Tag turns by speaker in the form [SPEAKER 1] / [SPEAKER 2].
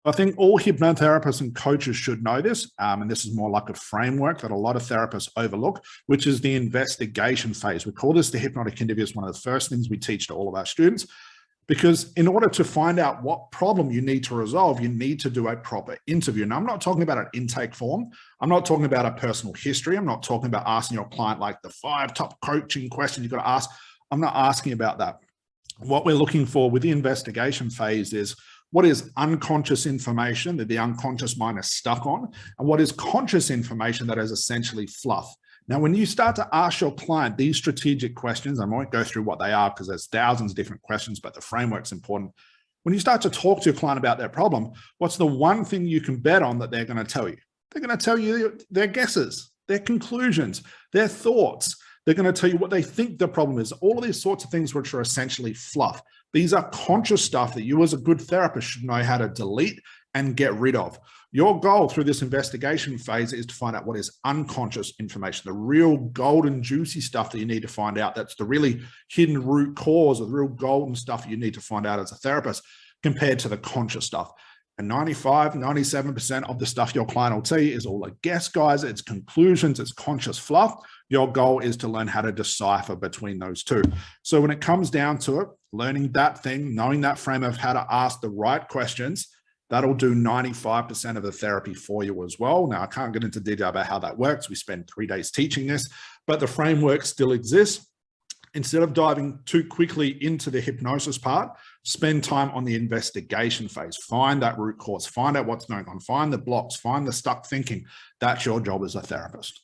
[SPEAKER 1] I think all hypnotherapists and coaches should know this, and this is more like a framework that a lot of therapists overlook, which is the investigation phase. We call this the hypnotic interview. It's one of the first things we teach to all of our students, because in order to find out what problem you need to resolve, you need to do a proper interview. Now, I'm not talking about an intake form. I'm not talking about a personal history. I'm not talking about asking your client like the 5 top coaching questions you've got to ask. I'm not asking about that. What we're looking for with the investigation phase is what is unconscious information that the unconscious mind is stuck on, and what is conscious information that is essentially fluff. Now, when you start to ask your client these strategic questions, I won't go through what they are because there's thousands of different questions, but the framework's important. When you start to talk to your client about their problem, what's the one thing you can bet on that they're going to tell you? They're going to tell you their guesses, their conclusions, their thoughts. They're going to tell you what they think the problem is. All of these sorts of things which are essentially fluff. These are conscious stuff that you as a good therapist should know how to delete and get rid of. Your goal through this investigation phase is to find out what is unconscious information, the real golden juicy stuff that you need to find out. That's the really hidden root cause of the real golden stuff you need to find out as a therapist compared to the conscious stuff. And 95, 97% of the stuff your client will tell you is all a guess, guys. It's conclusions, it's conscious fluff. Your goal is to learn how to decipher between those two. So when it comes down to it, learning that thing, knowing that frame of how to ask the right questions, that'll do 95% of the therapy for you as well. Now, I can't get into detail about how that works. We spend 3 days teaching this, but the framework still exists. Instead of diving too quickly into the hypnosis part, spend time on the investigation phase. Find that root cause, find out what's going on, find the blocks, find the stuck thinking. That's your job as a therapist.